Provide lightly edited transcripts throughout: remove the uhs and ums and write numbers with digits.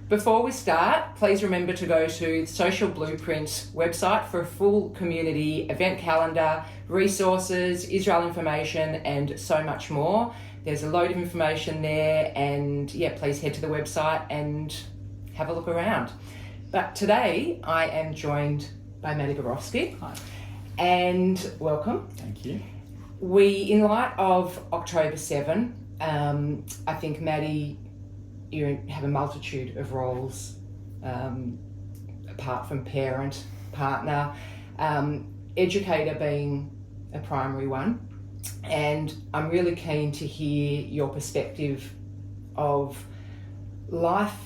Before we start, please remember to go to the Social Blueprint website for a full community event calendar, resources, Israel information, and so much more. There's a load of information there, and please head to the website and have a look around. But today I am joined by Matti Borowski. Hi. And welcome. Thank you. In light of October 7, I think, Matti, you have a multitude of roles, apart from parent, partner, educator being a primary one. And I'm really keen to hear your perspective of life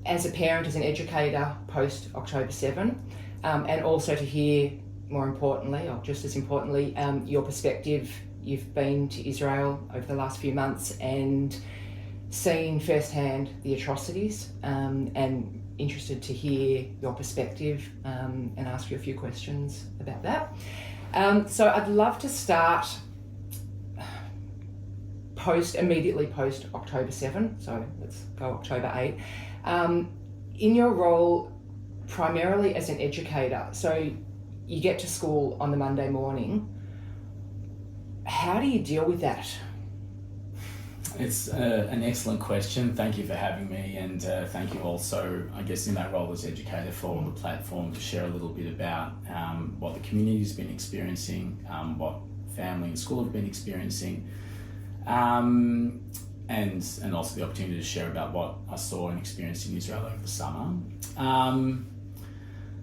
as a parent, as an educator post October 7, and also to hear, more importantly, or just as importantly, your perspective. You've been to Israel over the last few months and seen firsthand the atrocities, and interested to hear your perspective and ask you a few questions about that. So I'd love to start immediately post October 7, so let's go October 8. In your role primarily as an educator, so you get to school on the Monday morning, how do you deal with that? It's an excellent question. Thank you for having me, and thank you also, I guess, in that role as educator for the platform to share a little bit about what the community's been experiencing, what family and school have been experiencing, and also the opportunity to share about what I saw and experienced in Israel over the summer.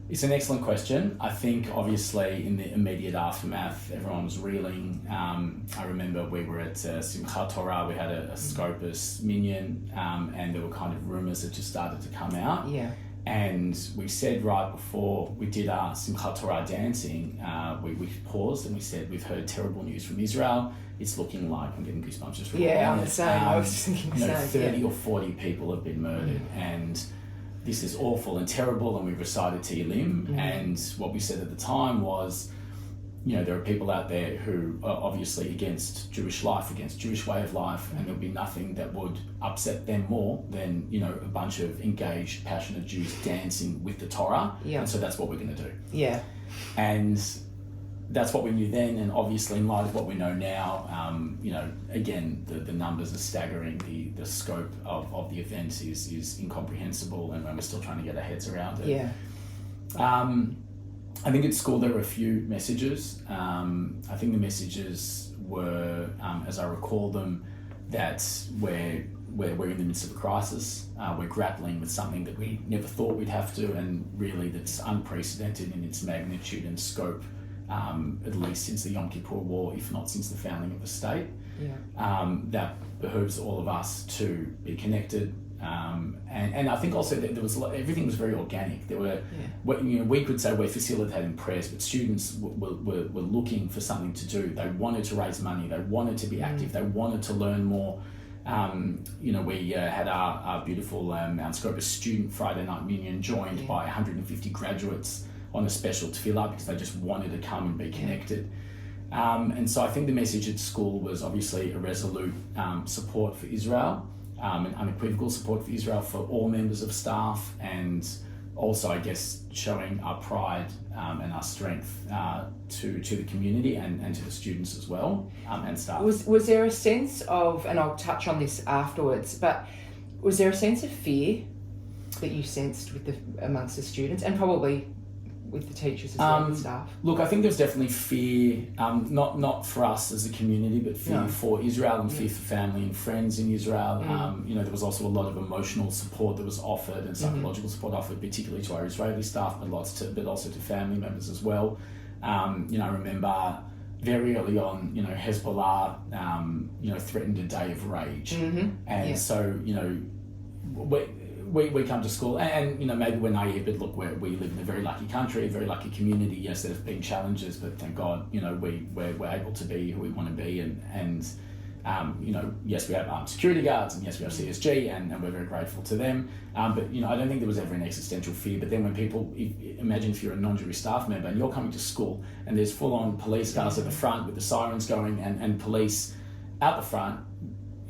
It's an excellent question. I think obviously in the immediate aftermath, everyone was reeling. I remember we were at Simchat Torah, we had a Scopus minyan, and there were kind of rumours that just started to come out. Yeah. And we said right before we did our Simchat Torah dancing, we paused and we said, we've heard terrible news from Israel. It's looking like, I'm getting goosebumps just from I'm the same. I was just thinking the same. 30 or 40 people have been murdered, and this is awful and terrible, and we recited Tehillim, and what we said at the time was, there are people out there who are obviously against Jewish life, against Jewish way of life, and there'll be nothing that would upset them more than, a bunch of engaged, passionate Jews dancing with the Torah, and so that's what we're going to do. Yeah. And that's what we knew then, and obviously in light of what we know now, again, the numbers are staggering. The scope of the event is incomprehensible, and we're still trying to get our heads around it. Yeah. I think at school there were a few messages. I think the messages were, as I recall them, that we're in the midst of a crisis. We're grappling with something that we never thought we'd have to, and really that's unprecedented in its magnitude and scope. At least since the Yom Kippur War, if not since the founding of the state. Yeah. That behooves all of us to be connected. And I think also that there was everything was very organic. There were, we could say we're facilitating prayers, but students were looking for something to do. They wanted to raise money. They wanted to be active. They wanted to learn more. We had our beautiful Mount Scopus student Friday night minyan joined by 150 graduates on a special tefillah because they just wanted to come and be connected. And so I think the message at school was obviously a resolute support for Israel, an unequivocal support for Israel for all members of staff, and also, I guess, showing our pride and our strength to the community and to the students as well, and staff. Was there a sense of, and I'll touch on this afterwards, but was there a sense of fear that you sensed amongst the students, and probably with the teachers as well and staff? Look, I think there's definitely fear, not for us as a community, but fear for Israel and fear for family and friends in Israel. There was also a lot of emotional support that was offered and psychological support offered, particularly to our Israeli staff, but also to family members as well. I remember very early on, Hezbollah, threatened a day of rage, so we come to school and maybe we're naive, but look, we live in a very lucky country, a very lucky community. Yes, there have been challenges, but thank God, we're able to be who we want to be, and yes, we have armed security guards, and yes, we have CSG, and we're very grateful to them. But I don't think there was ever an existential fear. But then when people, imagine if you're a non-Jewish staff member and you're coming to school and there's full-on police cars at the front with the sirens going and police out the front,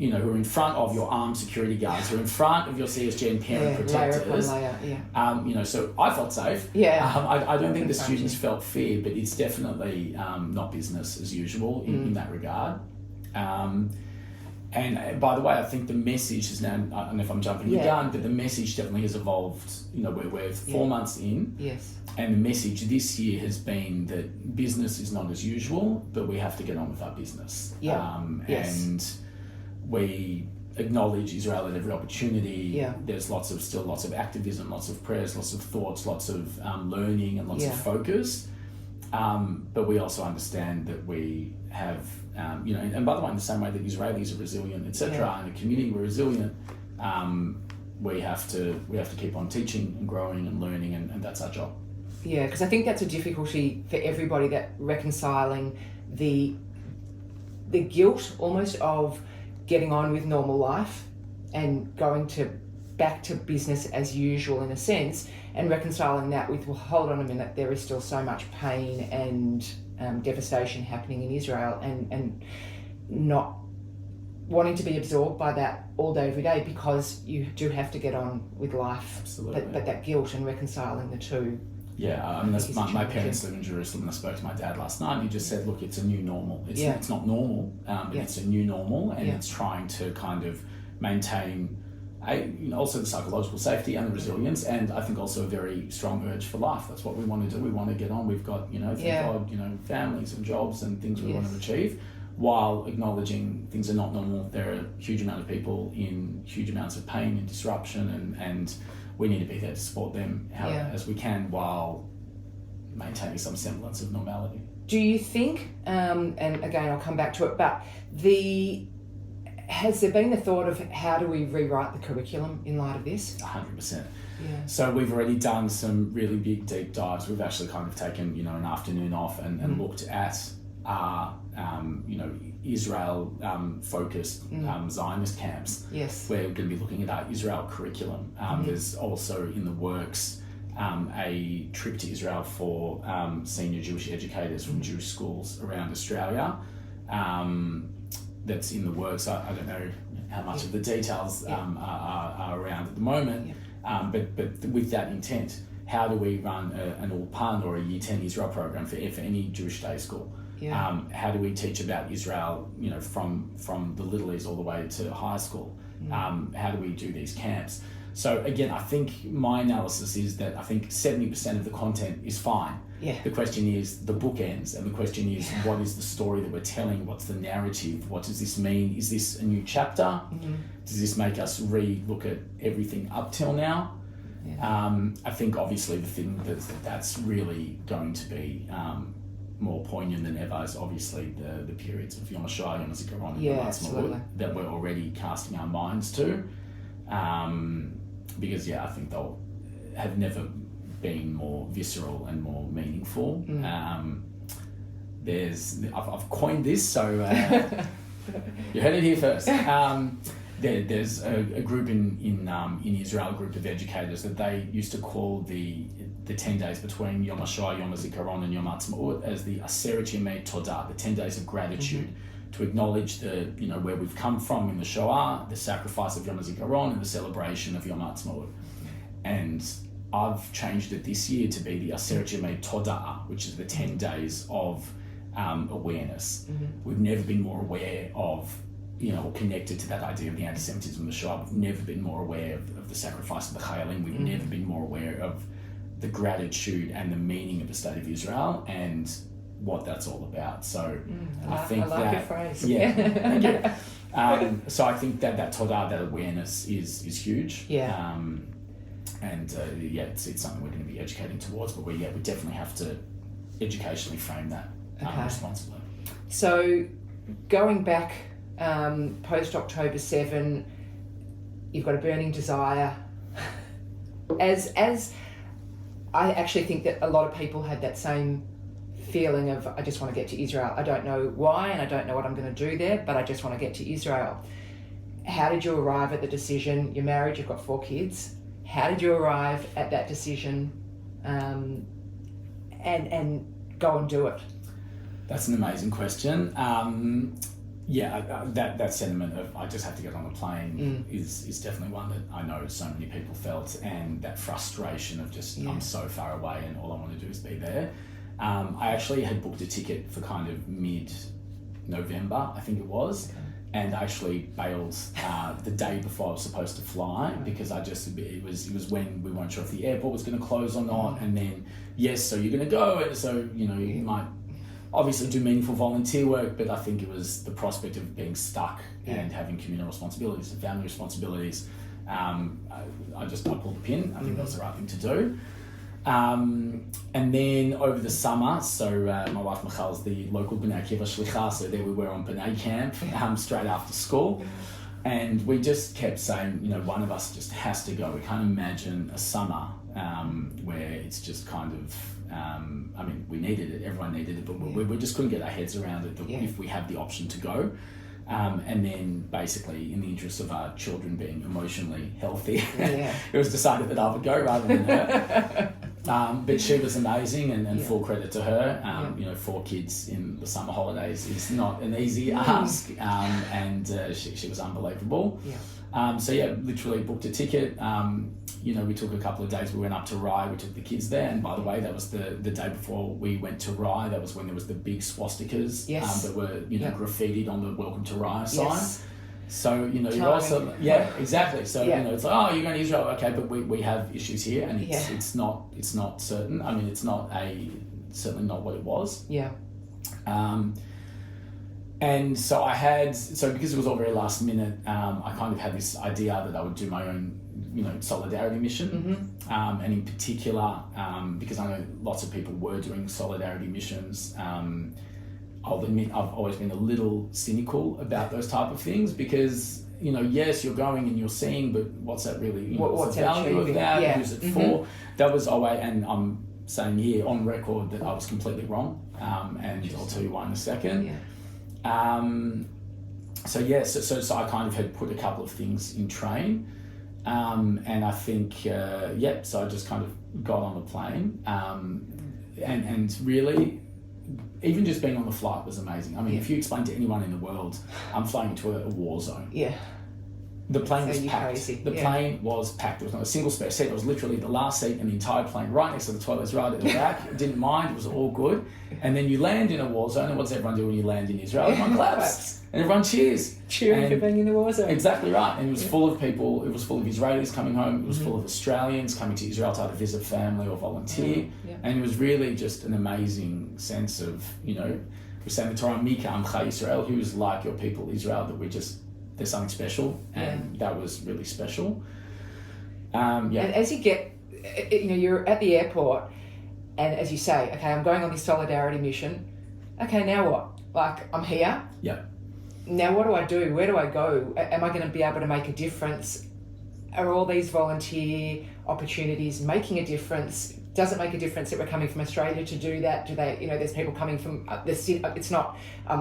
who are in front of your armed security guards, who are in front of your CSG and parent protectors. Layer upon layer, So I felt safe. I don't think the students felt fear, but it's definitely not business as usual in that regard. And by the way, I think the message is now, I don't know if I'm jumping the gun, but the message definitely has evolved. We're 4 months in. Yes. And the message this year has been that business is not as usual, but we have to get on with our business. And we acknowledge Israel at every opportunity. There's still lots of activism, lots of prayers, lots of thoughts, lots of learning and lots of focus. But we also understand that we have, and by the way, in the same way that Israelis are resilient, etc., and the community we're resilient, we have to keep on teaching and growing and learning, and that's our job. Yeah, because I think that's a difficulty for everybody, that reconciling the guilt almost of getting on with normal life and going back to business as usual in a sense, and reconciling that with, well, hold on a minute, there is still so much pain and devastation happening in Israel, and not wanting to be absorbed by that all day, every day, because you do have to get on with life. Absolutely. But that guilt and reconciling the two. Yeah, I mean, my parents live in Jerusalem, and I spoke to my dad last night, and he just said, look, it's a new normal. It's not normal, but it's a new normal, and it's trying to kind of maintain also the psychological safety and the resilience, and I think also a very strong urge for life. That's what we want to do. We want to get on. We've got, thank God, families and jobs and things we want to achieve, while acknowledging things are not normal. There are a huge amount of people in huge amounts of pain and disruption, and we need to be there to support them as we can, while maintaining some semblance of normality. Do you think, and again I'll come back to it, but has there been the thought of how do we rewrite the curriculum in light of this? 100%. Yeah. So we've already done some really big deep dives. We've actually kind of taken an afternoon off and looked at our Israel focused Zionist camps. Yes. We're going to be looking at our Israel curriculum. There's also in the works a trip to Israel for senior Jewish educators from Jewish schools around Australia. That's in the works. I don't know how much of the details are around at the moment, but with that intent, how do we run an Ulpan or a Year 10 Israel program for any Jewish day school? How do we teach about Israel, from the Littlies all the way to high school? How do we do these camps? So again, I think my analysis is that I think 70% of the content is fine. The question is the bookends, and the question is what is the story that we're telling? What's the narrative? What does this mean? Is this a new chapter? Does this make us re-look at everything up till now? I think obviously the thing that's really going to be more poignant than ever is obviously the periods of Yom HaShoah, Yom HaZikaron, and Yom HaAtzmaut that we're already casting our minds to. Because I think they'll have never been more visceral and more meaningful. I've coined this, so you heard it here first. There's a group in Israel, a group of educators that they used to call the 10 days between Yom HaShoah, Yom HaZikaron, and Yom HaAtzmaut as the Aseret Yemei Todah, the 10 days of gratitude, to acknowledge where we've come from in the Shoah, the sacrifice of Yom HaZikaron, and the celebration of Yom HaAtzmaut. And I've changed it this year to be the Aseret Yemei Todah, which is the 10 days of awareness. We've never been more aware of, connected to that idea of the antisemitism of the Shoah. We've never been more aware of the sacrifice of the Chayalim. We've never been more aware of the gratitude and the meaning of the State of Israel and what that's all about. So I think like your phrase. Thank you. So I think that Todah, that awareness is huge. It's something we're going to be educating towards, but we definitely have to educationally frame that responsibly. So going back post October 7, you've got a burning desire. As I actually think that a lot of people had that same feeling of, I just want to get to Israel. I don't know why, and I don't know what I'm going to do there, but I just want to get to Israel. How did you arrive at the decision? You're married, you've got 4 kids. How did you arrive at that decision and go and do it? That's an amazing question. that sentiment of I just have to get on a plane is definitely one that I know so many people felt, and that frustration of just I'm so far away and all I want to do is be there. I actually had booked a ticket for kind of mid-November, I think it was, and I actually bailed the day before I was supposed to fly because it was when we weren't sure if the airport was going to close or not, and then so you're going to go, and so you might obviously do meaningful volunteer work, but I think it was the prospect of being stuck and having communal responsibilities and family responsibilities. I pulled the pin. I think that was the right thing to do. And then over the summer, so my wife Michal is the local B'nai Akiva Shlicha, so there we were on B'nai camp straight after school. And we just kept saying, one of us just has to go. We can't imagine a summer where it's just kind of, we needed it, everyone needed it, but we just couldn't get our heads around it if we have the option to go. And then basically, in the interest of our children being emotionally healthy, it was decided that I would go rather than her. But she was amazing, and full credit to her. 4 kids in the summer holidays is not an easy ask, and she was unbelievable. Literally booked a ticket. We took a couple of days. We went up to Rye. We took the kids there, and by the way, that was the day before we went to Rye. That was when there was the big swastikas that were graffitied on the Welcome to Rye sign. So you're also exactly. So it's like, oh, you're going to Israel, okay, but we have issues here, and it's not certain. I mean, it's certainly not what it was. And so because it was all very last minute, I kind of had this idea that I would do my own, solidarity mission. And in particular, because I know lots of people were doing solidarity missions, I'll admit I've always been a little cynical about those type of things because, yes, you're going and you're seeing, but what's that really, what's the value of that? Who's it for? That was always, and I'm saying here on record that I was completely wrong, and I'll tell you why in a second. So I kind of had put a couple of things in train, and I think, so I just kind of got on the plane, and really, even just being on the flight was amazing. I mean, if you explain to anyone in the world, I'm flying into a war zone. The plane was packed. Crazy. The plane was packed. There was not a single spare seat. It was literally the last seat in the entire plane, right next to the toilets, right at the back. Didn't mind. It was all good. And then you land in a war zone, and what does everyone do when you land in Israel? Everyone claps. And everyone cheers. Cheering for being in the war zone. Exactly right. And it was full of people. It was full of Israelis coming home. It was full of Australians coming to Israel to either visit family or volunteer. And it was really just an amazing sense of, we say in the Torah, Mika Amcha Israel, who is like your people Israel, that there's something special, and that was really special. And as you get, you're at the airport, and as you say, okay, I'm going on this solidarity mission. Okay, now what? Like, I'm here. Now what do I do? Where do I go? Am I going to be able to make a difference? Are all these volunteer opportunities making a difference? Does it make a difference that we're coming from Australia to do that? Do they, there's people coming from the city. It's not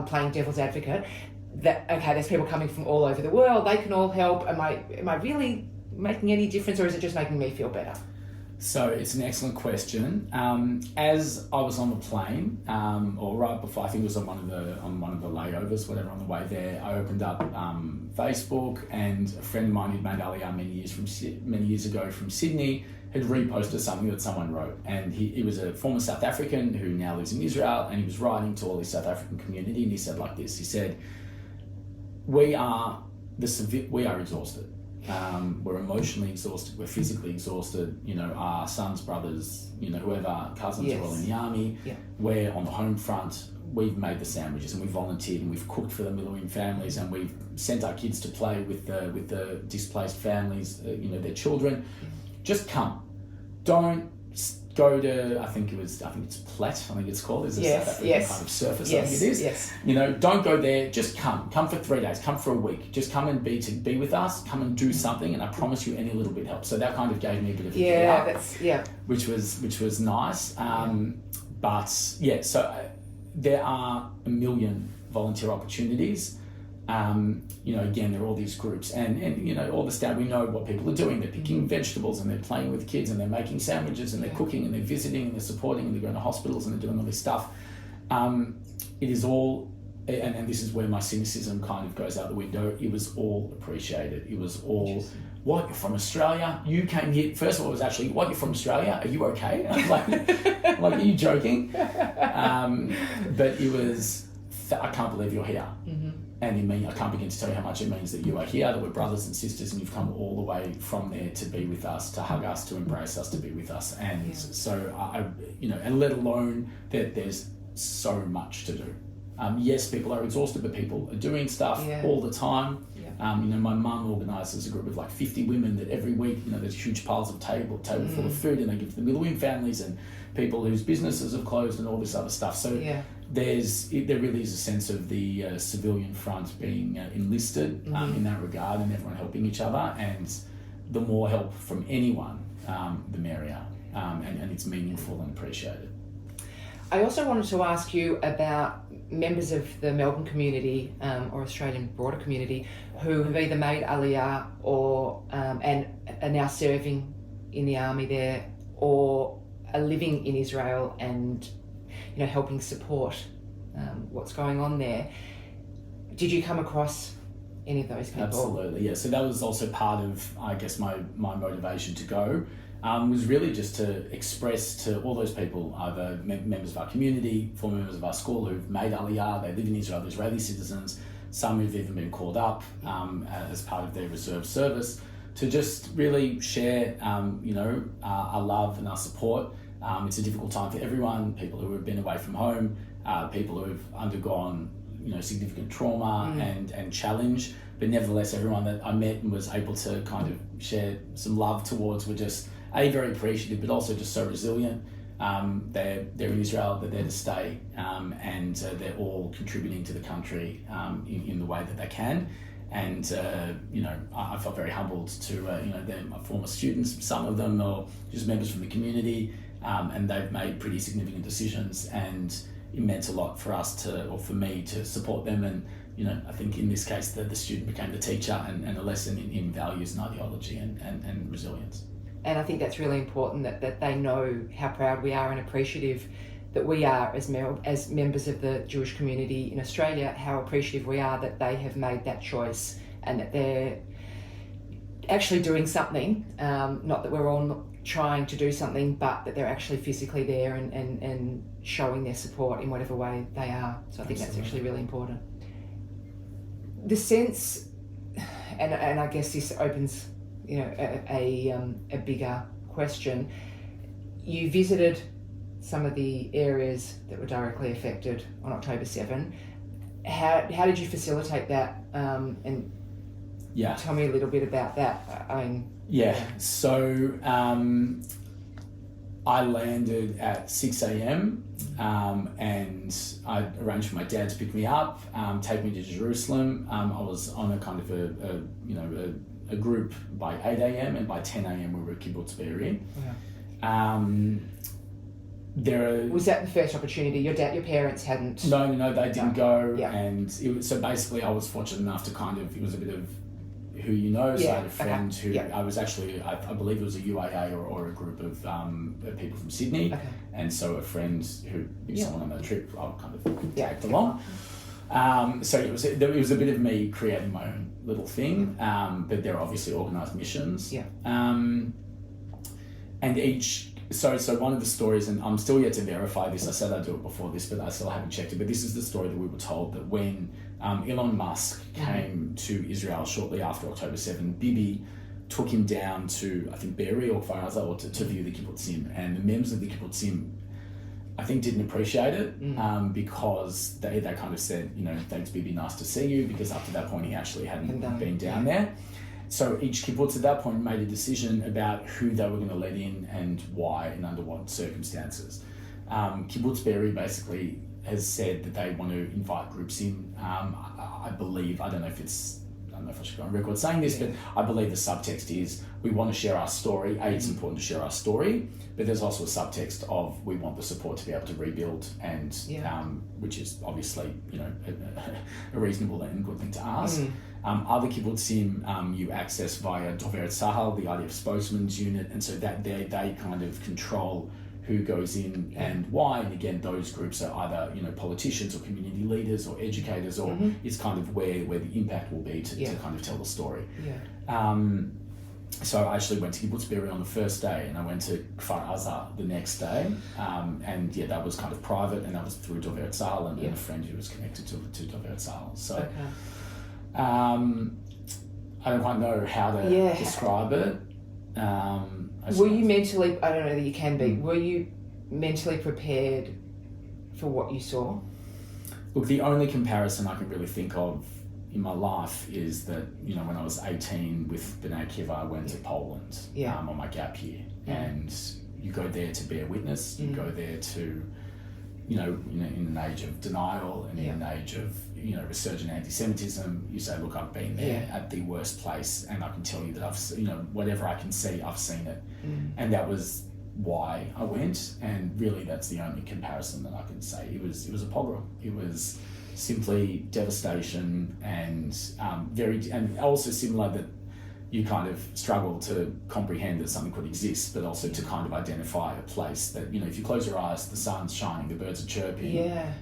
playing devil's advocate. There's people coming from all over the world. They can all help. Am I really making any difference, or is it just making me feel better? So it's an excellent question. As I was on the plane, or right before, I think it was on one of the layovers, whatever, on the way there, I opened up Facebook, and a friend of mine who'd made Aliyah many years ago from Sydney had reposted something that someone wrote, and he was a former South African who now lives in Israel, and he was writing to all his South African community, and he said like this. He said, we are exhausted. We're emotionally exhausted. We're physically exhausted. Our sons, brothers, whoever, cousins are all in the army. We're on the home front. We've made the sandwiches, and we've volunteered, and we've cooked for the Millennium families, and we've sent our kids to play with the displaced families, their children. Just come. Don't go to, I think it's Plet, I think it's called. There's a South African kind of surface, I think it is. Don't go there, just come. Come for 3 days, come for a week. Just come and be with us, come and do something, and I promise you any little bit helps. So that kind of gave me a bit of a which was nice. So there are a million volunteer opportunities. Again, there are all these groups, and all the staff, we know what people are doing. They're picking vegetables, and they're playing with kids, and they're making sandwiches, and they're cooking, and they're visiting, and they're supporting, and they're going to hospitals, and they're doing all this stuff. It is all and this is where my cynicism kind of goes out the window, it was all appreciated. It was all, what, you're from Australia? You came here, first of all, it was actually, what, you're from Australia? Are you okay? And I was like, are you joking? But it was, I can't believe you're here. Mm-hmm. And I can't begin to tell you how much it means that you are here, that we're brothers and sisters, and you've come all the way from there to be with us, to hug us, to embrace us, to be with us. And so, and let alone that there's so much to do. Yes, people are exhausted, but people are doing stuff all the time. Yeah. My mum organises a group of like 50 women that every week, there's huge piles of table full of food, and they give to the middle-wing families and people whose businesses have closed and all this other stuff. So there really is a sense of the civilian front being enlisted in that regard, and everyone helping each other. And the more help from anyone, the merrier. And it's meaningful and appreciated. I also wanted to ask you about members of the Melbourne community or Australian broader community who have either made Aliyah or and are now serving in the army there, or are living in Israel and helping support what's going on there. Did you come across any of those people? Absolutely, yeah. So that was also part of, I guess, my motivation to go. Was really just to express to all those people, either members of our community, former members of our school who've made Aliyah, they live in Israel, they're Israeli citizens, some who've even been called up as part of their reserve service, to just really share, our love and our support. It's a difficult time for everyone, people who have been away from home, people who have undergone, significant trauma and challenge, but nevertheless, everyone that I met and was able to kind of share some love towards were just, very appreciative, but also just so resilient. They're in Israel, they're there to stay, and they're all contributing to the country in the way that they can. And, I felt very humbled to, they're my former students, some of them, or just members from the community, and they've made pretty significant decisions, and it meant a lot for us for me to support them. And, I think in this case, the student became the teacher, and a lesson in values and ideology and resilience. And I think that's really important that they know how proud we are and appreciative that we are as members of the Jewish community in Australia, how appreciative we are that they have made that choice and that they're actually doing something, not that we're all trying to do something, but that they're actually physically there and showing their support in whatever way they are. So I think that's actually really important. The sense, and I guess this opens a bigger question. You visited some of the areas that were directly affected on October 7. How did you facilitate that? And tell me a little bit about that. So I landed at 6 a.m. And I arranged for my dad to pick me up, take me to Jerusalem. I was on a kind of a group by 8 a.m. and by 10 a.m. we were at Kibbutz Be'eri. Was that the first opportunity? Your parents hadn't? No, they didn't go. Yeah. And so basically I was fortunate enough to it was a bit of who so I had a friend who, I was actually, I believe it was a UAA or a group of people from Sydney. Okay. And so a friend who knew someone on that trip, I kind of tagged along. So it was a bit of me creating my own little thing, but they're obviously organised missions. Yeah. And so one of the stories, and I'm still yet to verify this, I said I'd do it before this, but I still haven't checked it, but this is the story that we were told, that when Elon Musk came to Israel shortly after October 7, Bibi took him down to, I think, Be'eri or Kfar Aza, or to view the kibbutzim, and the members of the kibbutzim, I think, didn't appreciate it because they kind of said, thanks Bibi, nice to see you, because up to that point he actually hadn't been down there. So each kibbutz at that point made a decision about who they were going to let in and why and under what circumstances. Kibbutz Be'eri basically has said that they want to invite groups in. I believe, I don't know if I should go on record saying this, but I believe the subtext is we want to share our story. It's important to share our story, but there's also a subtext of we want the support to be able to rebuild, and which is obviously a reasonable and good thing to ask. Other kibbutzim you access via Doveret Sahal, the IDF spokesman's unit, and so that they kind of control who goes in and why. And again, those groups are either, you know, politicians or community leaders or educators, or it's kind of where the impact will be to kind of tell the story. So I actually went to Kibbutzberry on the first day, and I went to Kfar Aza the next day, and that was kind of private, and that was through Dover Tzahal and a friend who was connected to Dover Tzahal. So I don't quite know how to describe it. Were you mentally, I don't know that you can be, were you mentally prepared for what you saw? Look, the only comparison I can really think of in my life is that, you know, when I was 18 with B'nai Akiva, I went to Poland on my gap year. And you go there to bear witness, you go there to, you know, in an age of denial and in an age of, you know, resurgent antisemitism, you say, look, I've been there at the worst place, and I can tell you that I've, you know, whatever I can see, I've seen it. And that was why I went, and really that's the only comparison that I can say. It was a pogrom. It was simply devastation, and and also similar that you kind of struggle to comprehend that something could exist, but also to kind of identify a place that, you know, if you close your eyes, the sun's shining, the birds are chirping,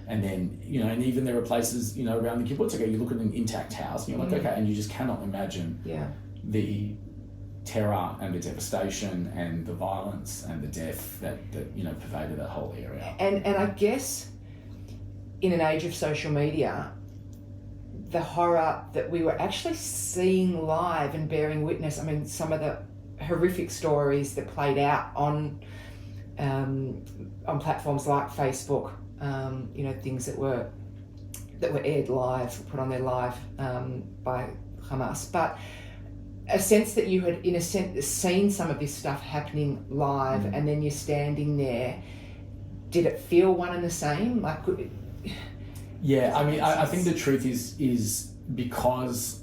and then, you know, and even there are places, you know, around the kibbutz, okay, you look at an intact house and you're like, okay, and you just cannot imagine the terror and the devastation and the violence and the death that you know, pervaded that whole area. And I guess in an age of social media, the horror that we were actually seeing live and bearing witness, I mean, some of the horrific stories that played out on platforms like Facebook, you know, things that were aired live, put on there live by Hamas, but a sense that you had, in a sense, seen some of this stuff happening live, and then you're standing there. Did it feel one and the same? Like, I mean, I think the truth is because,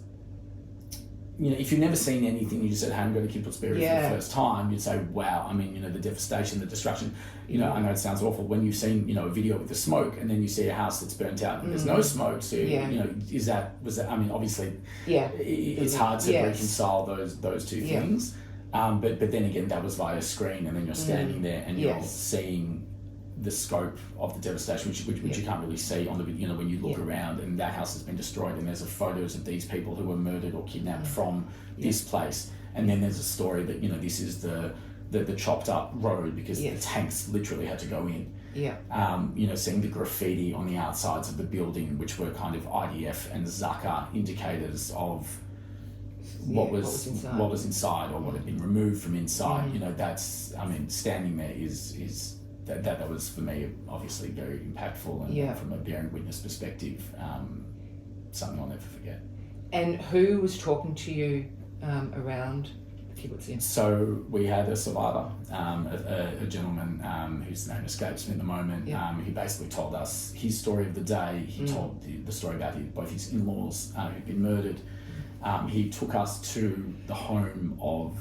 you know, if you've never seen anything, you just at home go to Kibbutzberry for the first time, you'd say, wow, I mean, you know, the devastation, the destruction, you know, I know it sounds awful when you've seen, you know, a video with the smoke, and then you see a house that's burnt out and there's no smoke, so, you know, was that, I mean, obviously, it's hard to reconcile those two things, but then again, that was via screen, and then you're standing there and you're seeing the scope of the devastation, which you can't really see on the, you know, when you look around, and that house has been destroyed, and there's photos of these people who were murdered or kidnapped from this place, and then there's a story that, you know, this is the chopped up road because the tanks literally had to go in. You know, seeing the graffiti on the outsides of the building, which were kind of IDF and Zaka indicators of what was inside or what had been removed from inside. You know, that's, I mean, standing there is that was for me obviously very impactful, and from a bearing witness perspective, something I'll never forget. And who was talking to you around the kibbutz? So we had a survivor, a gentleman whose name escapes me at the moment. He basically told us his story of the day. He told the story about both his in-laws who'd been murdered. He took us to the home of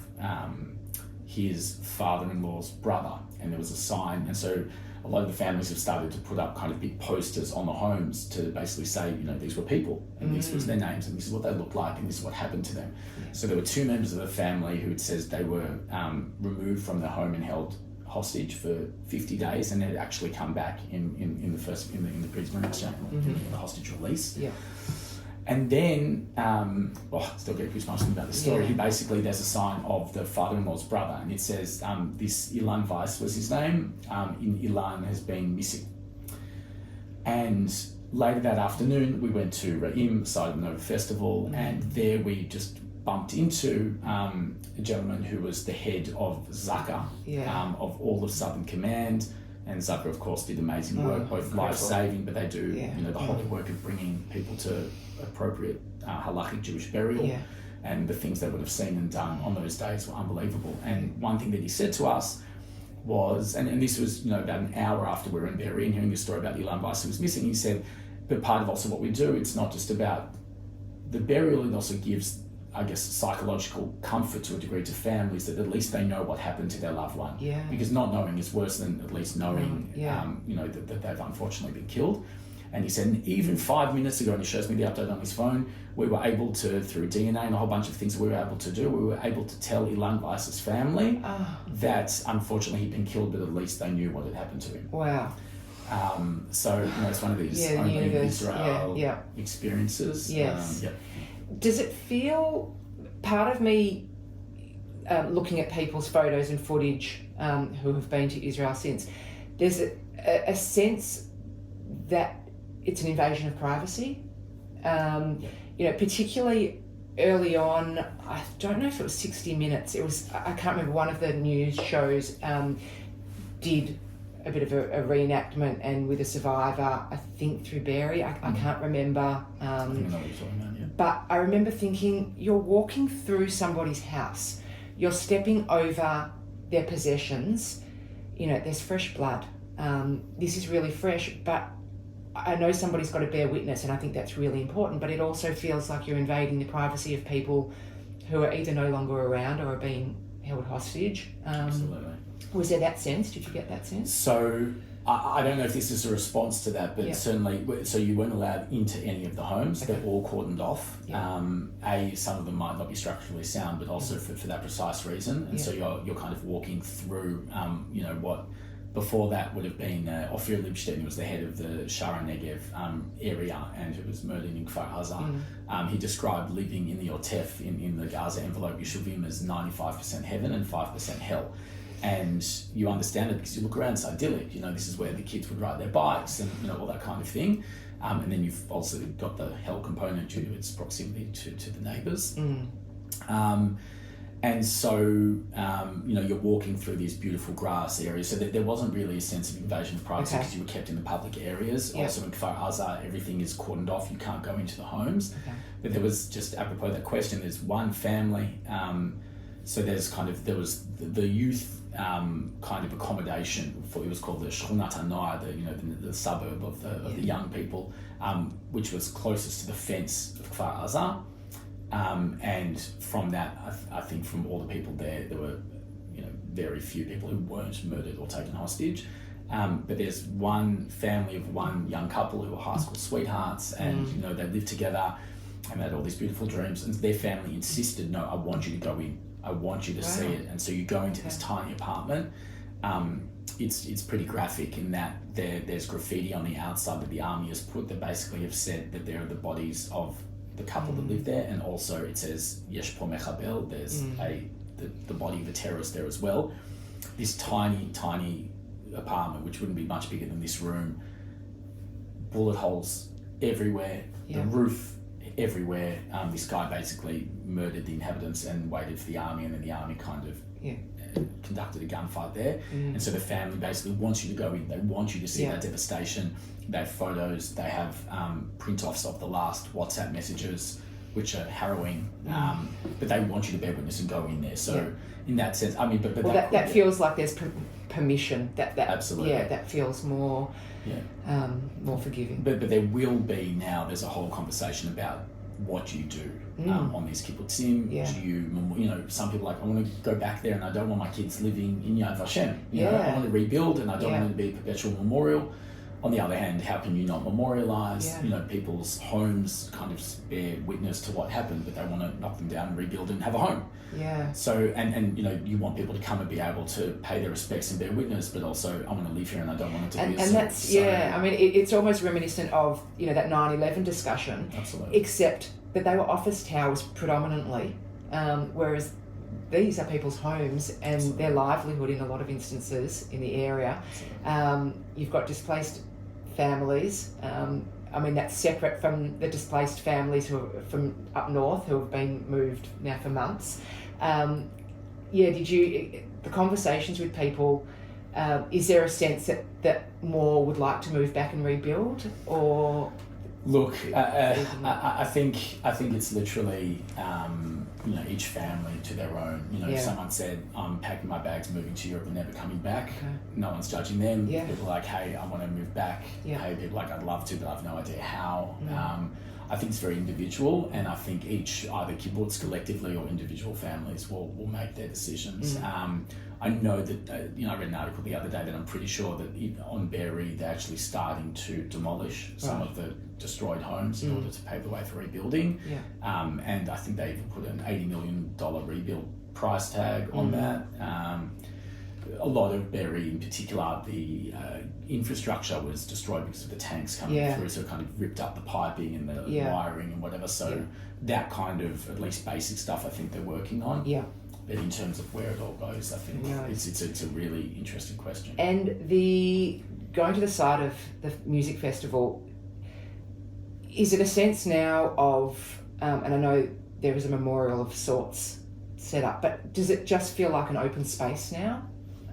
his father-in-law's brother, and there was a sign, and so a lot of the families have started to put up kind of big posters on the homes to basically say, you know, these were people, and this was their names, and this is what they looked like, and this is what happened to them. So there were two members of the family who, it says, they were removed from their home and held hostage for 50 days, and they'd actually come back in the prison exchange, in the hostage release. And then, still get goosebumps about this story. He basically, there's a sign of the father-in-law's brother, and it says, this Ilan Weiss was his name, Ilan has been missing. And later that afternoon, we went to Ra'im, the site of the Nova Festival, and there we just bumped into a gentleman who was the head of Zaka, of all of Southern Command. And Zaka, of course, did amazing work, both life-saving, but they do, you know, the holy work of bringing people to appropriate halachic Jewish burial, and the things they would have seen and done on those days were unbelievable. And one thing that he said to us was, and this was, you know, about an hour after we were in Be'eri and hearing the story about Ilan Weiss who was missing, he said, but part of also what we do, it's not just about the burial, it also gives, I guess, psychological comfort to a degree to families that at least they know what happened to their loved one. Because not knowing is worse than at least knowing, you know, that they've unfortunately been killed. And he said, even 5 minutes ago, and he shows me the update on his phone, we were able to, through DNA and a whole bunch of things that we were able to do, we were able to tell Ilan Weiss's family that unfortunately he'd been killed, but at least they knew what had happened to him. Wow. So, it's one of these only Israel experiences. Yes. Does it feel, part of me looking at people's photos and footage who have been to Israel since, there's a sense that it's an invasion of privacy. Particularly early on, I don't know if it was 60 Minutes, I can't remember, one of the news shows did a bit of a reenactment, and with a survivor, I think through Barry, I can't remember. I think I know what you're talking about, yeah. But I remember thinking, you're walking through somebody's house, you're stepping over their possessions, there's fresh blood. This is really fresh, but I know somebody's got to bear witness, and I think that's really important, but it also feels like you're invading the privacy of people who are either no longer around or are being held hostage. Absolutely. Was there that sense? Did you get that sense? So I don't know if this is a response to that, but certainly, so you weren't allowed into any of the homes. Okay. They're all cordoned off. Some of them might not be structurally sound, but also for that precise reason. And so you're kind of walking through, what before that would have been Ophir Libstein, who was the head of the Sharon Negev area and who was murdered in Kfar Aza. He described living in the Otef, in the Gaza envelope, Yeshuvim, as 95% heaven and 5% hell. And you understand it because you look around, it's idyllic. This is where the kids would ride their bikes and, all that kind of thing. And then you've also got the hell component due to its proximity to the neighbours. And so, you're walking through these beautiful grass areas, so that there wasn't really a sense of invasion of privacy because you were kept in the public areas. Also in Kfar Aza, everything is cordoned off, you can't go into the homes. But there was, just apropos that question, there's one family, so there was the youth kind of accommodation for, it was called the Shchunat HaNoar, the suburb of the young people, which was closest to the fence of Kfar Aza. And from that, I think from all the people there were, very few people who weren't murdered or taken hostage. But there's one family of one young couple who were high school sweethearts, and they lived together and they had all these beautiful dreams. And their family insisted, no, I want you to go in. I want you to see it. And so you go into this tiny apartment. It's pretty graphic in that there's graffiti on the outside that the army has put that basically have said that there are the bodies of the couple that live there, and also it says Yesh po mechabel, there's the body of a terrorist there as well. This tiny apartment, which wouldn't be much bigger than this room, bullet holes everywhere, the roof everywhere. This guy basically murdered the inhabitants and waited for the army, and then the army kind of conducted a gunfight there. And so the family basically wants you to go in, they want you to see that devastation. They have photos, they have print-offs of the last WhatsApp messages, which are harrowing, but they want you to bear witness and go in there. So in that sense, I mean, but that feels like there's permission. That absolutely, that feels more more forgiving. But there will be now. There's a whole conversation about what you do on these kibbutzim. Do you, some people are like, I want to go back there and I don't want my kids living in Yad Vashem. I want to rebuild and I don't want it to be a perpetual memorial. On the other hand, how can you not memorialise? People's homes kind of bear witness to what happened, but they want to knock them down and rebuild and have a home. So, and you want people to come and be able to pay their respects and bear witness, but also I want to live here and I don't want it to be a and that's, I mean, it's almost reminiscent of, that 9/11 discussion. Absolutely. Except that they were office towers predominantly, whereas these are people's homes and their livelihood in a lot of instances in the area. You've got displaced families. I mean, that's separate from the displaced families who are from up north who have been moved now for months. The conversations with people, is there a sense that more would like to move back and rebuild, or? Look, I think it's literally, each family to their own. If someone said, I'm packing my bags, moving to Europe and never coming back, no one's judging them. People are like, hey, I want to move back. Hey, people are like, I'd love to, but I've no idea how. I think it's very individual, and I think each, either kibbutz collectively or individual families will make their decisions. I know that, I read an article the other day that I'm pretty sure that on Berry, they're actually starting to demolish some of the destroyed homes in order to pave the way for rebuilding. Yeah. And I think they even put an $80 million rebuild price tag on that. A lot of Berry in particular, the infrastructure was destroyed because of the tanks coming through, so it kind of ripped up the piping and the wiring and whatever. So that kind of, at least basic stuff, I think they're working on. Yeah. But in terms of where it all goes, I think it's a really interesting question. And going to the side of the music festival, is it a sense now of, and I know there is a memorial of sorts set up, but does it just feel like an open space now?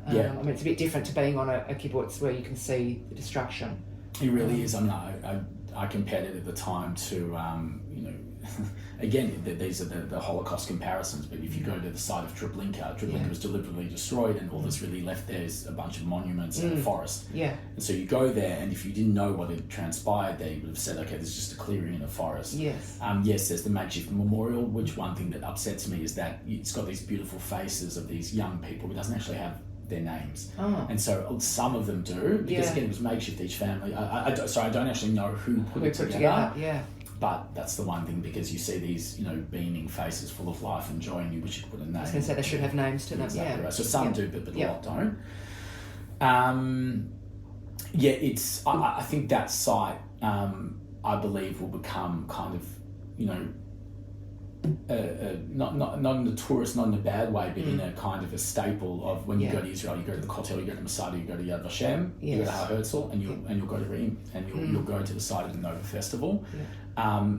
I mean, it's a bit different to being on a kibbutz where you can see the destruction. It really is. I mean, I compared it at the time to, again, these are the Holocaust comparisons, but if you go to the site of Treblinka was deliberately destroyed, and all that's really left there is a bunch of monuments and a forest. Yeah. And so you go there, and if you didn't know what had transpired there, you would have said, okay, there's just a clearing in a forest. Yes. Yes, there's the Makeshift Memorial, which one thing that upsets me is that it's got these beautiful faces of these young people, but it doesn't actually have their names. And so some of them do, because again, it was makeshift, each family. I don't actually know who put it together. Yeah. But that's the one thing, because you see these, beaming faces full of life and joy, and you wish you could put a name. I was going to say they should have names to them. Exactly right. So some do, but a lot don't. It's. I think that site, I believe, will become kind of, not in the tourist, not in a bad way, but in a kind of a staple of when you go to Israel, you go to the Kotel, you go to Masada, you go to Yad Vashem, you go to Har Herzl, and you'll go to Reim, and you'll go to the site of the Nova Festival.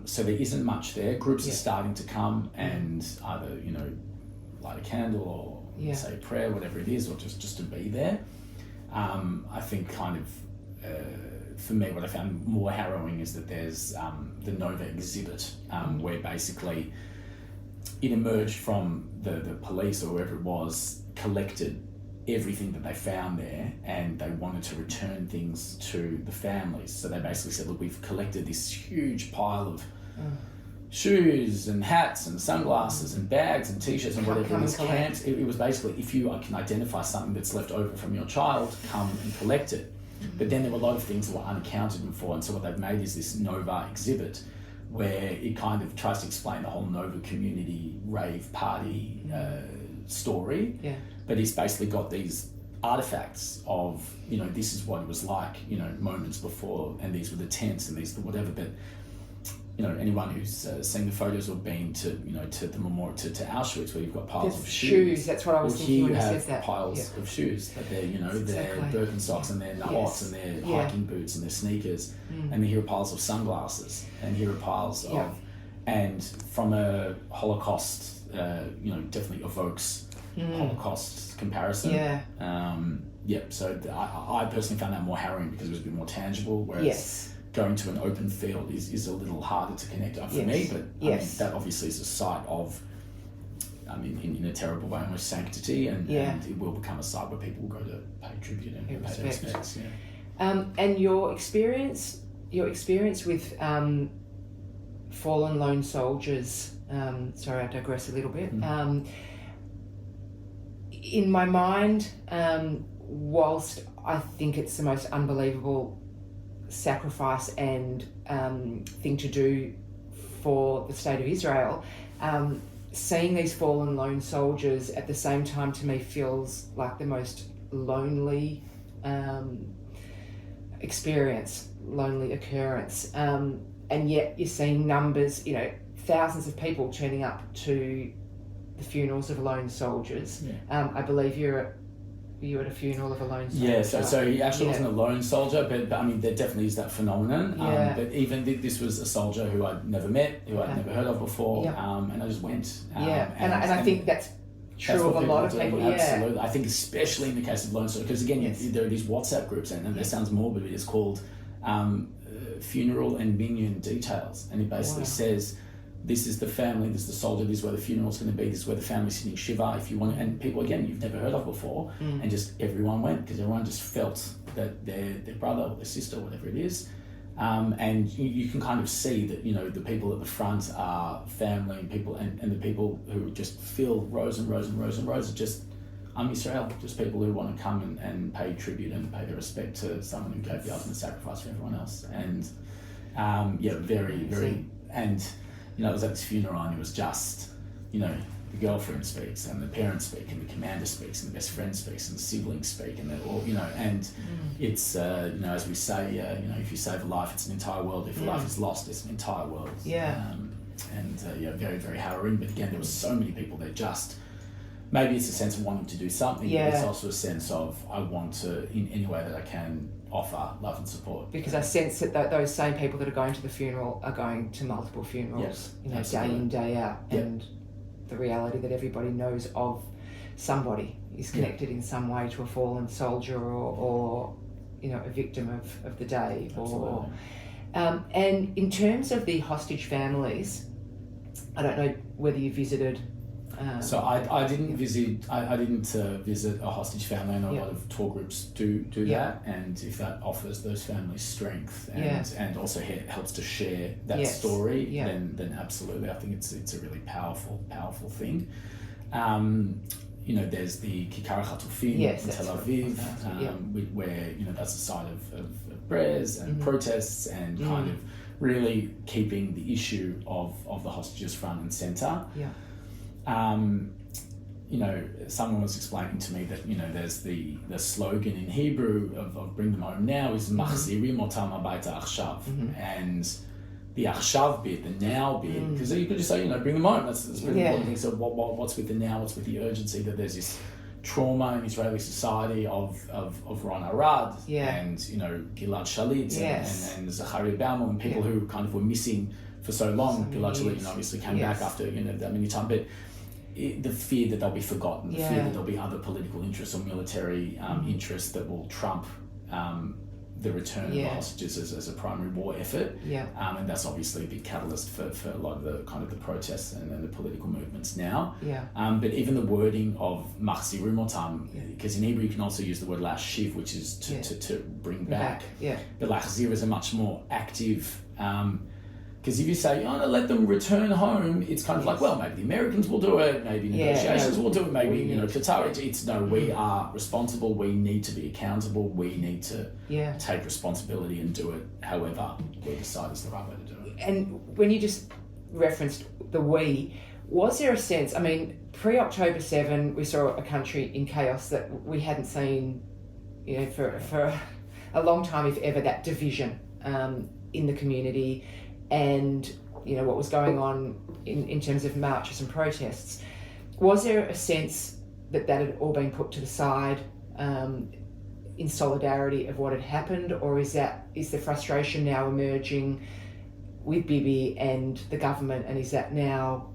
So there isn't much there. Groups are starting to come and either light a candle or say a prayer, whatever it is, or just to be there. I think kind of. For me, what I found more harrowing is that there's the Nova exhibit, where basically it emerged from the police or whoever it was, collected everything that they found there, and they wanted to return things to the families. So they basically said, look, we've collected this huge pile of shoes and hats and sunglasses and bags and t-shirts and whatever. It was basically, if you can identify something that's left over from your child, come and collect it. But then there were a lot of things that were unaccounted for, and so what they've made is this Nova exhibit where it kind of tries to explain the whole Nova community rave party story. Yeah. But it's basically got these artifacts of, this is what it was like, moments before, and these were the tents and these the whatever. But anyone who's seen the photos or been to the memorial to Auschwitz, where you've got piles of shoes. That's what I was thinking when you said that. Piles of shoes, but they're their Birkenstocks and their Nahots and their hiking boots and their sneakers, and then here are piles of sunglasses, and here are piles of, and from a Holocaust, definitely evokes Holocaust comparison. So I personally found that more harrowing because it was a bit more tangible, whereas. Going to an open field is a little harder to connect up for me, but I mean, that obviously is a site of, in a terrible way, almost sanctity, and it will become a site where people will go to pay tribute and pay their respects. And your experience with fallen lone soldiers. Sorry, I digress a little bit. In my mind, whilst I think it's the most unbelievable sacrifice and thing to do for the state of Israel, seeing these fallen lone soldiers at the same time to me feels like the most lonely experience, lonely occurrence, and yet you're seeing numbers, thousands of people turning up to the funerals of lone soldiers. I believe you're at a funeral of a lone soldier. So he actually wasn't a lone soldier, but I mean, there definitely is that phenomenon. But even this was a soldier who I'd never met, who I'd never heard of before, and I just went. And I think that's true of a lot of people. Absolutely. I think especially in the case of lone soldiers, because again, there are these WhatsApp groups, and that sounds morbid, but it's called Funeral and Minyan Details, and it basically says, this is the family, this is the soldier, this is where the funeral's going to be, this is where the family's sitting Shiva, if you want, and people, again, you've never heard of before, and just everyone went, because everyone just felt that their brother or their sister, whatever it is, and you can kind of see that, the people at the front are family and people, and the people who just fill rows and rows and rows and rows are just Israel, just people who want to come and pay tribute and pay their respect to someone who gave the ultimate sacrifice for everyone else. And very, and it was at this funeral, and it was just, the girlfriend speaks, and the parents speak, and the commander speaks, and the best friend speaks, and the siblings speak, and they're all, and it's, as we say, if you save a life, it's an entire world. If a life is lost, it's an entire world. Very, very harrowing. But again, there were so many people there. Just maybe it's a sense of wanting to do something. But it's also a sense of I want to, in any way that I can, offer love and support. Because I sense that those same people that are going to the funeral are going to multiple funerals, day in, day out, and the reality that everybody knows of somebody is connected in some way to a fallen soldier or a victim of the day. Absolutely. And in terms of the hostage families, I don't know whether you visited. So I didn't visit. I didn't visit a hostage family. I know a lot of tour groups do that, and if that offers those families strength and also helps to share that story, then absolutely, I think it's a really powerful thing. There's the Kikar Chatufim in Tel Aviv, where that's a site of prayers and protests and kind of really keeping the issue of the hostages front and centre. Someone was explaining to me that there's the slogan in Hebrew of bring them home now is machzirim otam habayta achshav, and the achshav bit, the now bit, because you could just say bring them home. That's really important thing. So what's with the now? What's with the urgency that there's this trauma in Israeli society of Ron Arad and Gilad Shalit and Zachariah Baumel and people who kind of were missing for so long. Gilad Shalit obviously came back after that many times, but the fear that they'll be forgotten, the fear that there'll be other political interests or military interests that will trump the return of the hostages as a primary war effort. And that's obviously a big catalyst for a lot of the kind of the protests and the political movements now. But even the wording of machzirim otam, because in Hebrew you can also use the word lashiv, which is to bring back. But lachzir is a much more active. Because if you say, let them return home, it's kind of like, well, maybe the Americans will do it, maybe negotiations will do it, maybe, Qatar. It's no, we are responsible, we need to be accountable, we need to take responsibility and do it however we decide is the right way to do it. And when you just referenced the we, was there a sense, pre-October 7, we saw a country in chaos that we hadn't seen, for a long time, if ever, that division in the community, and what was going on in terms of marches and protests. Was there a sense that had all been put to the side in solidarity of what had happened, or is the frustration now emerging with Bibi and the government, and is that now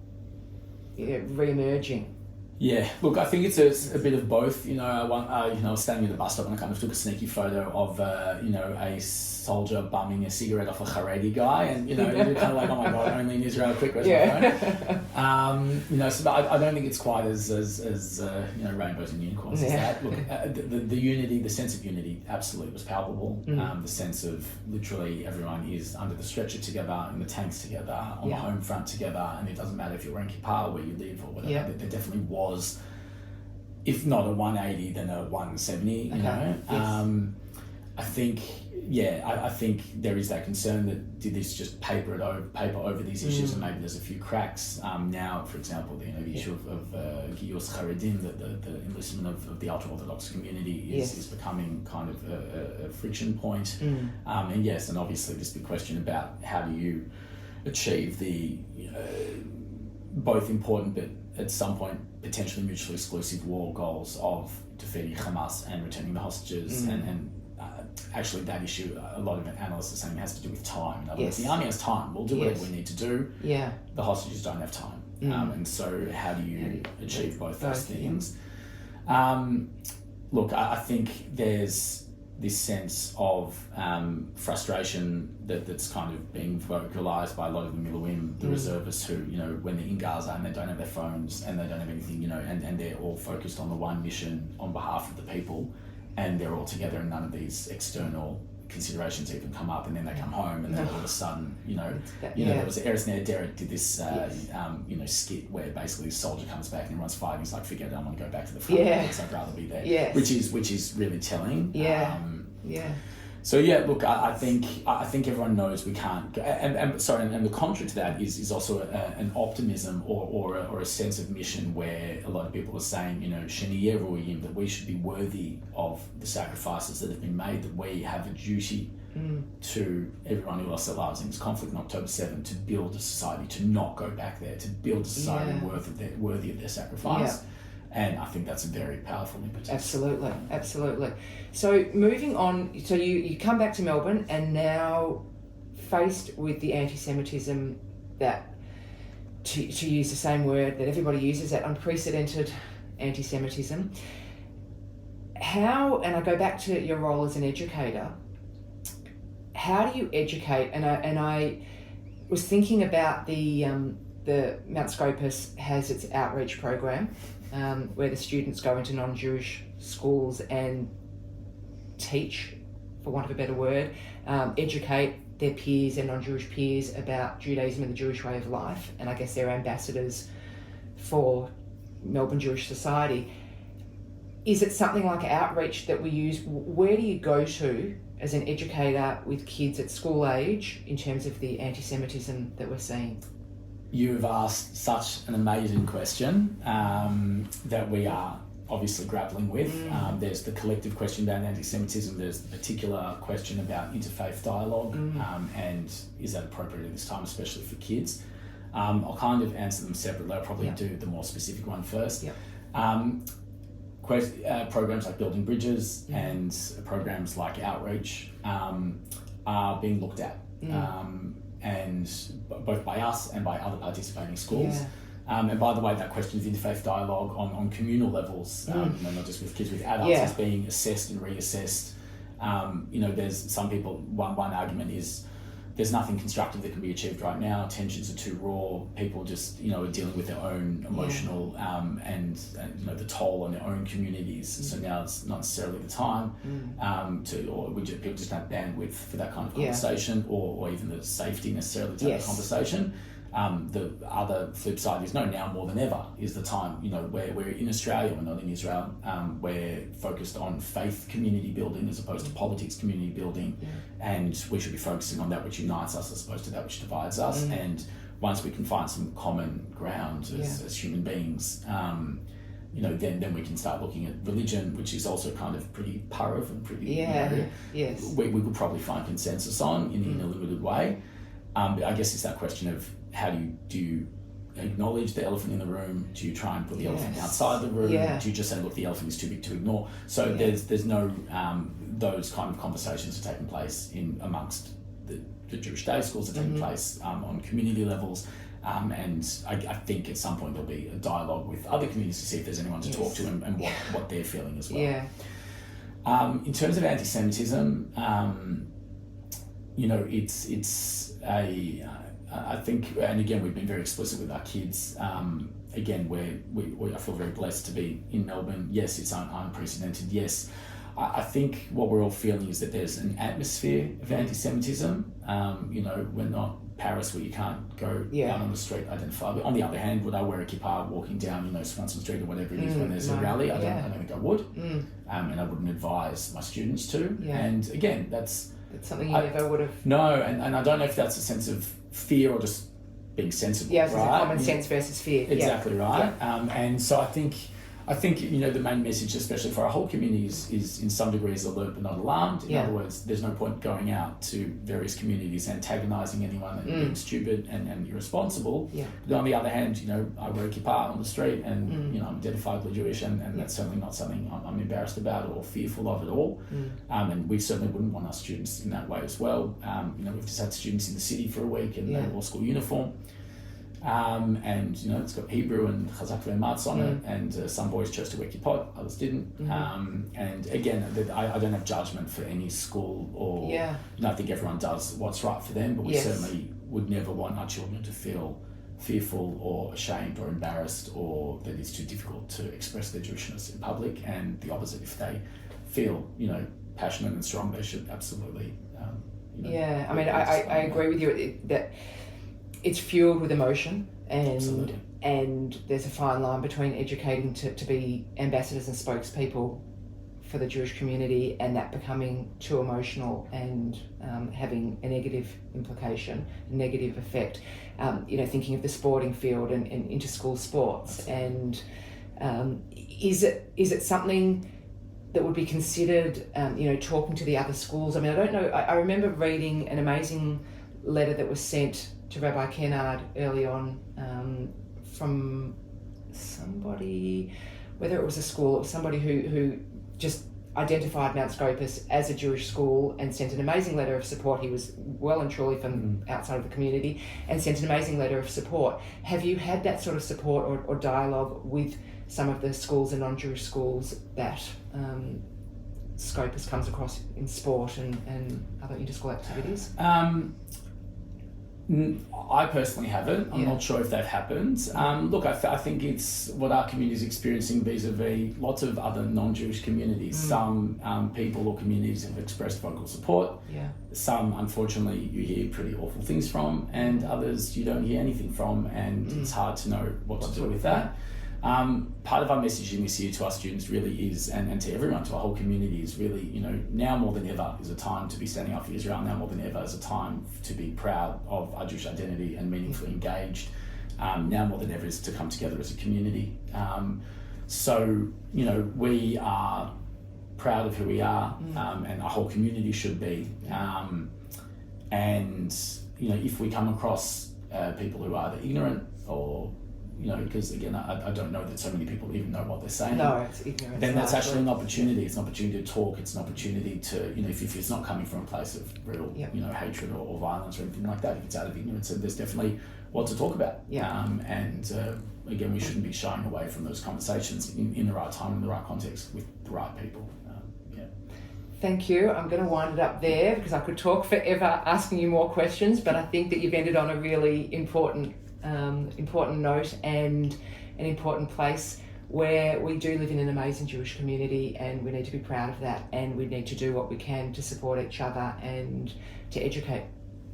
re-emerging? Yeah, look, I think it's a bit of both. I was standing at the bus stop and I kind of took a sneaky photo of, a soldier bumming a cigarette off a Haredi guy, and you're kind of like, oh my god, only in Israel, quick, where's my phone? So I don't think it's quite as rainbows and unicorns as that. Look, the unity, the sense of unity, absolutely was palpable. The sense of literally everyone is under the stretcher together, in the tanks together, on the home front together, and it doesn't matter if you're wearing kippah, where you live or whatever. There definitely was, if not a 180, then a 170. I think there is that concern that did this just paper over these issues, and maybe there's a few cracks. Now, for example, the issue of Giyus Haredim, the enlistment of the ultra-Orthodox community is becoming kind of a friction point. And obviously this big question about how do you achieve the both important but at some point potentially mutually exclusive war goals of defeating Hamas and returning the hostages, and actually that issue, a lot of analysts are saying, has to do with time. In other words, the army has time, we'll do whatever we need to do. The hostages don't have time. And so how do you achieve both those things? Look, I think there's this sense of frustration that's kind of being vocalised by a lot of the Miluim, the reservists who, when they're in Gaza and they don't have their phones and they don't have anything, and they're all focused on the one mission on behalf of the people, and they're all together and none of these external considerations even come up, and then they come home, and then all of a sudden, yeah. there was Erisner Derek did this, skit where basically a soldier comes back and everyone's fighting. He's like, forget it, I want to go back to the front. Yeah. I'd rather be there. Yes. Which is really telling. Yeah. So yeah, look, I think everyone knows we can't go, and the contrary to that is also an optimism or a sense of mission where a lot of people are saying, Sheniye Royim, that we should be worthy of the sacrifices that have been made, that we have a duty to everyone who else that loves in this conflict in October 7 to build a society, to not go back there, to build a society worthy of their sacrifice. Yeah. And I think that's a very powerful impetus. Absolutely. So moving on, so you come back to Melbourne and now faced with the anti-Semitism that, to use the same word that everybody uses, that unprecedented anti-Semitism. How, and I go back to your role as an educator, how do you educate? And I was thinking about the Mount Scopus has its outreach program, where the students go into non-Jewish schools and teach, for want of a better word, educate their peers, their non-Jewish peers, about Judaism and the Jewish way of life. And I guess they're ambassadors for Melbourne Jewish Society. Is it something like outreach that we use? Where do you go to as an educator with kids at school age in terms of the anti-Semitism that we're seeing? You've asked such an amazing question that we are obviously grappling with. There's the collective question about anti-Semitism, there's the particular question about interfaith dialogue, and is that appropriate at this time, especially for kids? I'll kind of answer them separately. I'll probably do the more specific one first. Programs like Building Bridges and programs like Outreach are being looked at. And both by us and by other participating schools. And by the way, that question of interfaith dialogue on communal levels, not just with kids, with adults, is being assessed and reassessed. There's some people, one argument is there's nothing constructive that can be achieved right now. Tensions are too raw. People just, are dealing with their own emotional and the toll on their own communities. So now it's not necessarily the time people just don't have bandwidth for that kind of conversation or even the safety necessarily to have a conversation. The other flip side is now more than ever is the time, where we're in Australia, we're not in Israel, we're focused on faith community building as opposed to politics community building, and we should be focusing on that which unites us as opposed to that which divides us. And once we can find some common ground as human beings, then we can start looking at religion, which is also kind of pretty parav and pretty, we could probably find consensus on in a limited way. I guess it's that question of how do you acknowledge the elephant in the room? Do you try and put the elephant outside the room? Do you just say, look, the elephant is too big to ignore? So there's no those kind of conversations are taking place amongst the Jewish day schools, are taking place on community levels. And I think at some point there'll be a dialogue with other communities to see if there's anyone to talk to and what they're feeling as well. In terms of anti-Semitism, it's I think, and again, we've been very explicit with our kids. Again, I feel very blessed to be in Melbourne. Yes, it's unprecedented. Yes, I think what we're all feeling is that there's an atmosphere of anti-Semitism. We're not Paris where you can't go out on the street identifiably. On the other hand, would I wear a kippah walking down, Swanson Street or whatever it is when there's a rally? I don't think I would. And I wouldn't advise my students to. And again, that's something you never would have... No, and I don't know if that's a sense of fear or just being sensible, right? Common sense versus versus fear. Exactly right. And so I think the main message, especially for our whole community, is in some degree is alert but not alarmed. In other words, there's no point going out to various communities antagonising anyone and being stupid and irresponsible. But on the other hand, I wear a kippah on the street and I'm identifiably Jewish and that's certainly not something I'm embarrassed about or fearful of at all. And we certainly wouldn't want our students in that way as well. We've just had students in the city for a week and they wore school uniform. And it's got Hebrew and Chazak ve'ematz on it, and some boys chose to wear kippot, others didn't. And again, I don't have judgment for any school or I think everyone does what's right for them, but we certainly would never want our children to feel fearful or ashamed or embarrassed or that it's too difficult to express their Jewishness in public, and the opposite if they feel passionate and strong, they should absolutely. I mean, I agree with you that it's fueled with emotion, Absolutely. and there's a fine line between educating to be ambassadors and spokespeople for the Jewish community and that becoming too emotional and having a negative implication, a negative effect. Thinking of the sporting field and inter-school sports. Absolutely. And is it something that would be considered, talking to the other schools? I mean, I don't know. I remember reading an amazing letter that was sent to Rabbi Kennard early on from somebody, whether it was a school or somebody who just identified Mount Scopus as a Jewish school and sent an amazing letter of support. He was well and truly from outside of the community and sent an amazing letter of support. Have you had that sort of support or dialogue with some of the schools and non-Jewish schools that Scopus comes across in sport and other inter-school activities? I personally haven't. I'm not sure if that happens. Look, I think it's what our community is experiencing vis-a-vis lots of other non-Jewish communities. Some people or communities have expressed vocal support. Yeah. Some, unfortunately, you hear pretty awful things from, and others you don't hear anything from, and it's hard to know what to do with that. Part of our messaging this year to our students really is, and to everyone, to our whole community, is really, now more than ever is a time to be standing up for Israel. Now more than ever is a time to be proud of our Jewish identity and meaningfully engaged. Now more than ever is to come together as a community. So, we are proud of who we are, and our whole community should be. And, if we come across people who are either ignorant or because again, I don't know that so many people even know what they're saying. No, it's ignorance. Then that's actually an opportunity. It's an opportunity to talk. It's an opportunity to, if it's not coming from a place of real, hatred or violence or anything like that, if it's out of ignorance, then there's definitely what to talk about. And again, we shouldn't be shying away from those conversations in the right time, in the right context, with the right people. Thank you. I'm going to wind it up there because I could talk forever asking you more questions, but I think that you've ended on a really important note and an important place where we do live in an amazing Jewish community, and we need to be proud of that, and we need to do what we can to support each other and to educate.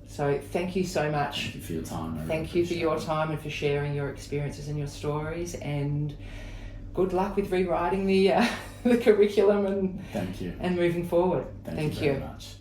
So thank you so much. Thank you for your time. Thank you for your time and for sharing your experiences and your stories, and good luck with rewriting the curriculum and thank you, and moving forward. Thank you very much.